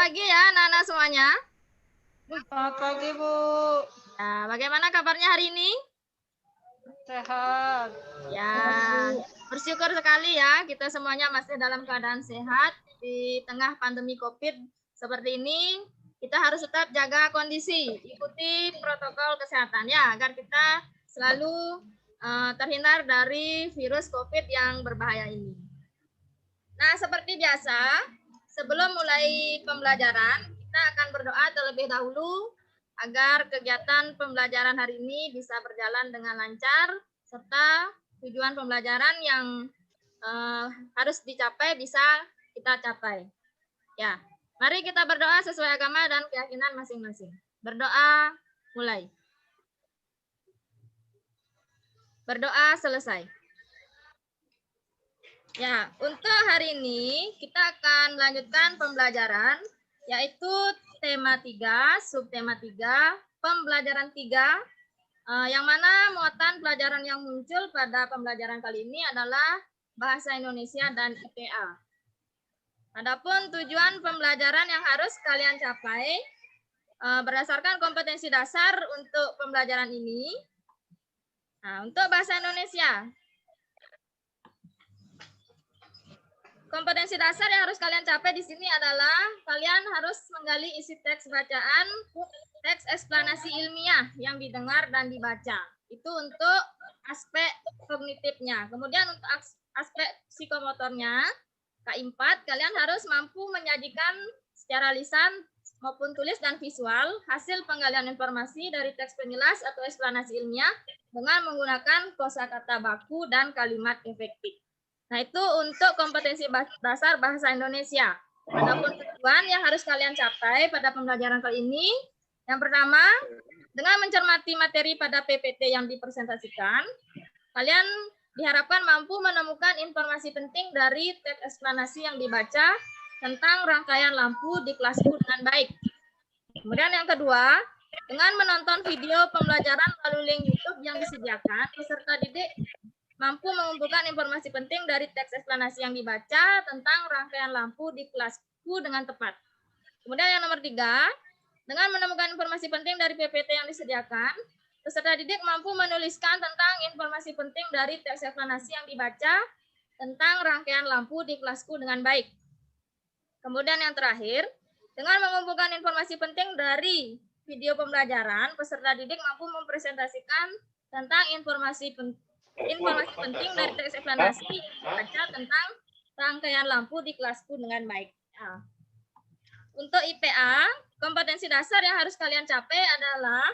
pagi ya anak-anak semuanya. Selamat pagi, Bu. Ya, bagaimana kabarnya hari ini? Sehat. Ya, bersyukur sekali ya kita semuanya masih dalam keadaan sehat di tengah pandemi COVID seperti ini. Kita harus tetap jaga kondisi, ikuti protokol kesehatan ya agar kita selalu terhindar dari virus COVID yang berbahaya ini. Nah, seperti biasa, sebelum mulai pembelajaran, kita akan berdoa terlebih dahulu agar kegiatan pembelajaran hari ini bisa berjalan dengan lancar, serta tujuan pembelajaran yang harus dicapai bisa kita capai. Ya, mari kita berdoa sesuai agama dan keyakinan masing-masing. Berdoa mulai. Berdoa selesai. Ya, untuk hari ini kita akan melanjutkan pembelajaran yaitu tema 3, subtema 3, pembelajaran 3 yang mana muatan pelajaran yang muncul pada pembelajaran kali ini adalah bahasa Indonesia dan IPA. Adapun tujuan pembelajaran yang harus kalian capai berdasarkan kompetensi dasar untuk pembelajaran ini. Nah, untuk bahasa Indonesia, kompetensi dasar yang harus kalian capai di sini adalah kalian harus menggali isi teks bacaan, teks eksplanasi ilmiah yang didengar dan dibaca. Itu untuk aspek kognitifnya. Kemudian untuk aspek psikomotornya, K4, kalian harus mampu menyajikan secara lisan maupun tulis dan visual hasil penggalian informasi dari teks penjelas atau eksplanasi ilmiah dengan menggunakan kosakata baku dan kalimat efektif. Nah, itu untuk kompetensi dasar bahasa Indonesia. Adapun tujuan yang harus kalian capai pada pembelajaran kali ini, yang pertama, dengan mencermati materi pada PPT yang dipresentasikan, kalian diharapkan mampu menemukan informasi penting dari teks eksplanasi yang dibaca tentang rangkaian lampu di kelasku dengan baik. Kemudian yang kedua, dengan menonton video pembelajaran melalui link YouTube yang disediakan, peserta didik mampu mengumpulkan informasi penting dari teks eksplanasi yang dibaca tentang rangkaian lampu di kelasku dengan tepat. Kemudian yang nomor 3, dengan menemukan informasi penting dari PPT yang disediakan, peserta didik mampu menuliskan tentang informasi penting dari teks eksplanasi yang dibaca tentang rangkaian lampu di kelasku dengan baik. Kemudian yang terakhir, dengan mengumpulkan informasi penting dari video pembelajaran, peserta didik mampu mempresentasikan tentang informasi penting dari teks eksplanasi yang dibaca tentang rangkaian lampu di kelasku dengan baik. Nah, untuk IPA, kompetensi dasar yang harus kalian capai adalah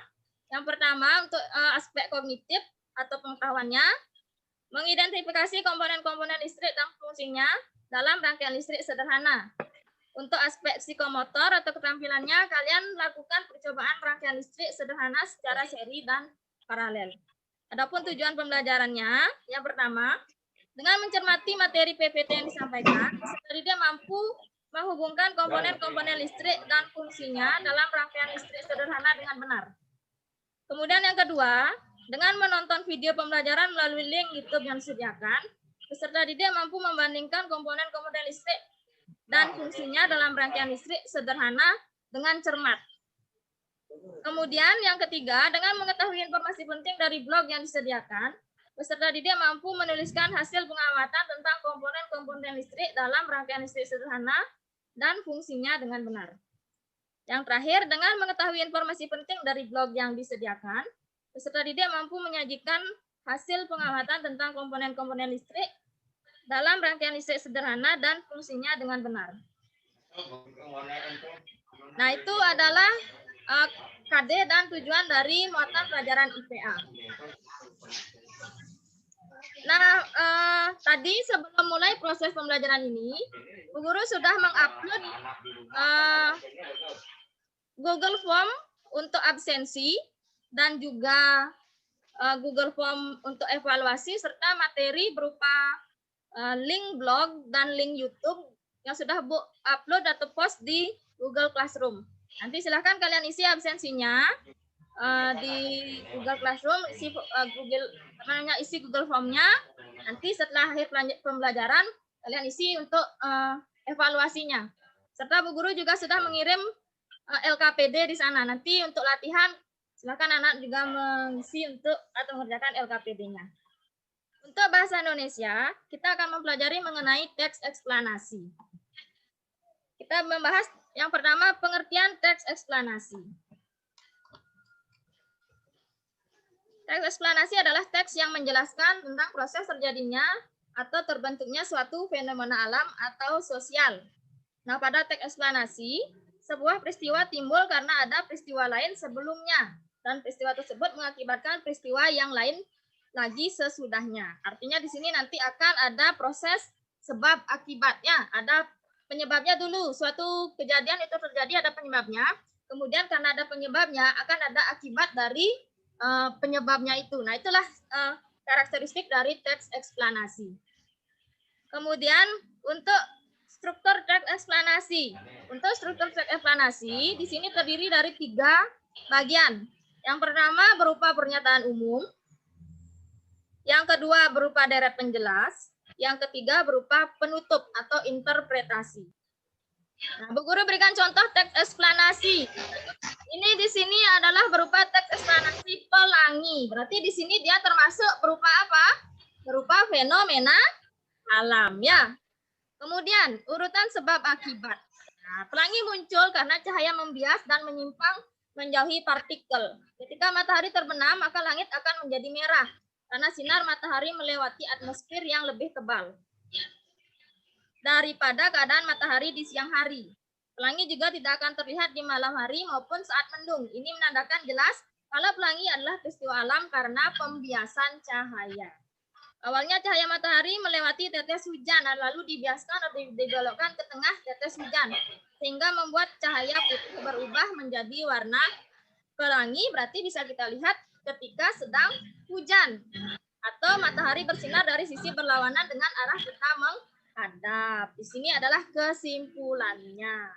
yang pertama untuk aspek kognitif atau pengetahuannya, mengidentifikasi komponen-komponen listrik dan fungsinya dalam rangkaian listrik sederhana. Untuk aspek psikomotor atau keterampilannya, kalian lakukan percobaan rangkaian listrik sederhana secara seri dan paralel. Adapun tujuan pembelajarannya, yang pertama, dengan mencermati materi PPT yang disampaikan, peserta didik mampu menghubungkan komponen-komponen listrik dan fungsinya dalam rangkaian listrik sederhana dengan benar. Kemudian yang kedua, dengan menonton video pembelajaran melalui link YouTube yang disediakan, peserta didik mampu membandingkan komponen-komponen listrik dan fungsinya dalam rangkaian listrik sederhana dengan cermat. Kemudian yang ketiga, dengan mengetahui informasi penting dari blog yang disediakan, peserta didik mampu menuliskan hasil pengamatan tentang komponen-komponen listrik dalam rangkaian listrik sederhana dan fungsinya dengan benar. Yang terakhir, dengan mengetahui informasi penting dari blog yang disediakan, peserta didik mampu menyajikan hasil pengamatan tentang komponen-komponen listrik dalam rangkaian listrik sederhana dan fungsinya dengan benar. Nah, itu adalah KD dan tujuan dari muatan pelajaran IPA. Nah, tadi sebelum mulai proses pembelajaran ini, Bu Guru sudah mengupload Google Form untuk absensi dan juga Google Form untuk evaluasi serta materi berupa link blog dan link YouTube yang sudah Bu upload atau post di Google Classroom. Nanti silahkan kalian isi absensinya di Google Classroom, isi Google Form-nya. Nanti setelah akhir pembelajaran kalian isi untuk evaluasinya. Serta Bu Guru juga sudah mengirim LKPD di sana. Nanti untuk latihan, silakan anak juga mengisi untuk atau mengerjakan LKPD-nya. Untuk bahasa Indonesia, kita akan mempelajari mengenai teks eksplanasi. Kita membahas yang pertama pengertian teks eksplanasi. Teks eksplanasi adalah teks yang menjelaskan tentang proses terjadinya atau terbentuknya suatu fenomena alam atau sosial. Nah, pada teks eksplanasi, sebuah peristiwa timbul karena ada peristiwa lain sebelumnya, dan peristiwa tersebut mengakibatkan peristiwa yang lain lagi sesudahnya. Artinya di sini nanti akan ada proses sebab akibatnya, ada penyebabnya dulu. Suatu kejadian itu terjadi ada penyebabnya, kemudian karena ada penyebabnya akan ada akibat dari penyebabnya itu. Nah, itulah karakteristik dari teks eksplanasi. Kemudian untuk struktur teks eksplanasi. Untuk struktur teks eksplanasi di sini terdiri dari 3 bagian. Yang pertama berupa pernyataan umum, yang kedua berupa deret penjelas, yang ketiga berupa penutup atau interpretasi. Nah, Bu Guru berikan contoh teks eksplanasi. Ini di sini adalah berupa teks eksplanasi pelangi. Berarti di sini dia termasuk berupa apa? Berupa fenomena alam ya. Kemudian urutan sebab akibat. Nah, pelangi muncul karena cahaya membias dan menyimpang menjauhi partikel. Ketika matahari terbenam, maka langit akan menjadi merah karena sinar matahari melewati atmosfer yang lebih tebal daripada keadaan matahari di siang hari. Pelangi juga tidak akan terlihat di malam hari maupun saat mendung. Ini menandakan jelas kalau pelangi adalah peristiwa alam karena pembiasan cahaya. Awalnya cahaya matahari melewati tetes hujan, lalu dibiaskan atau dibelokkan ke tengah tetes hujan, sehingga membuat cahaya putih berubah menjadi warna pelangi. Berarti bisa kita lihat ketika sedang hujan, atau matahari bersinar dari sisi berlawanan dengan arah kita menghadap. Di sini adalah kesimpulannya.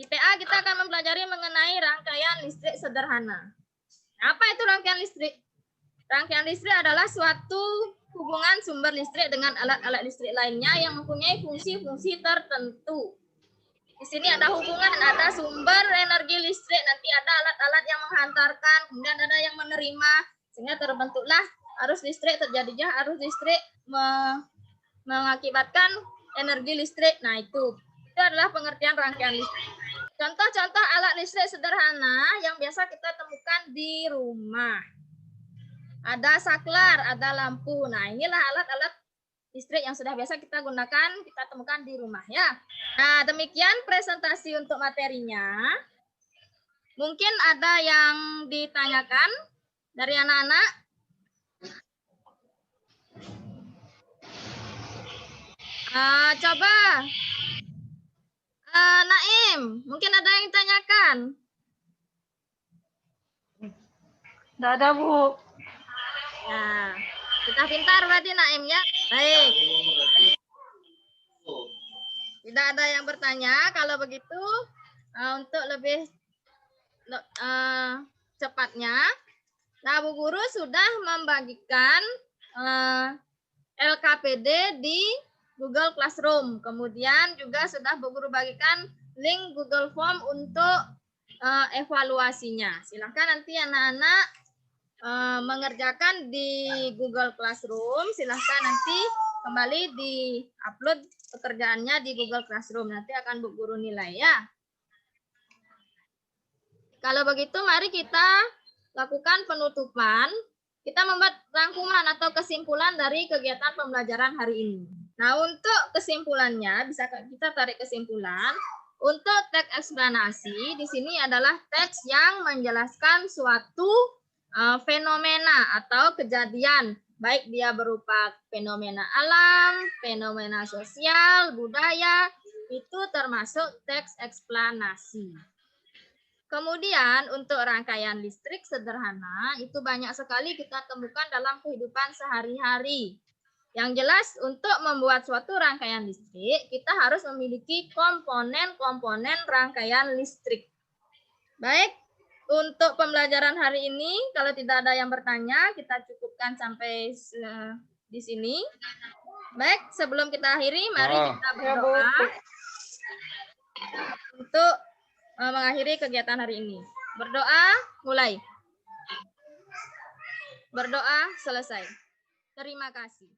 Di PA kita akan mempelajari mengenai rangkaian listrik sederhana. Apa itu rangkaian listrik? Rangkaian listrik adalah suatu hubungan sumber listrik dengan alat-alat listrik lainnya yang mempunyai fungsi-fungsi tertentu. Di sini ada hubungan, ada sumber energi listrik, nanti ada alat-alat yang menghantarkan, kemudian ada yang menerima, sehingga terbentuklah arus listrik, terjadinya arus listrik mengakibatkan energi listrik. Nah, itu adalah pengertian rangkaian listrik. Contoh-contoh alat listrik sederhana yang biasa kita temukan di rumah. Ada saklar, ada lampu. Nah, inilah alat-alat listrik yang sudah biasa kita gunakan, kita temukan di rumah ya. Nah, demikian presentasi untuk materinya. Mungkin ada yang ditanyakan dari anak-anak. Coba Naim, mungkin ada yang ditanyakan. Tidak ada, Bu. Nah, kita pintar berarti Naim ya. Baik. Tidak ada yang bertanya. Kalau begitu, untuk lebih cepatnya, nah Bu Guru sudah membagikan LKPD di Google Classroom. Kemudian juga sudah Bu Guru bagikan link Google Form untuk evaluasinya. Silakan nanti anak-anak mengerjakan di Google Classroom. Silahkan nanti kembali di-upload pekerjaannya di Google Classroom. Nanti akan Bu Guru nilai ya. Kalau begitu mari kita lakukan penutupan. Kita membuat rangkuman atau kesimpulan dari kegiatan pembelajaran hari ini. Nah, untuk kesimpulannya bisa kita tarik kesimpulan. Untuk teks eksplanasi di sini adalah teks yang menjelaskan suatu fenomena atau kejadian, baik dia berupa fenomena alam, fenomena sosial, budaya, itu termasuk teks eksplanasi. Kemudian untuk rangkaian listrik sederhana, itu banyak sekali kita temukan dalam kehidupan sehari-hari. Yang jelas untuk membuat suatu rangkaian listrik, kita harus memiliki komponen-komponen rangkaian listrik. Baik. Untuk pembelajaran hari ini, kalau tidak ada yang bertanya, kita cukupkan sampai di sini. Baik, sebelum kita akhiri, mari kita berdoa. untuk mengakhiri kegiatan hari ini. Berdoa, mulai. Berdoa, selesai. Terima kasih.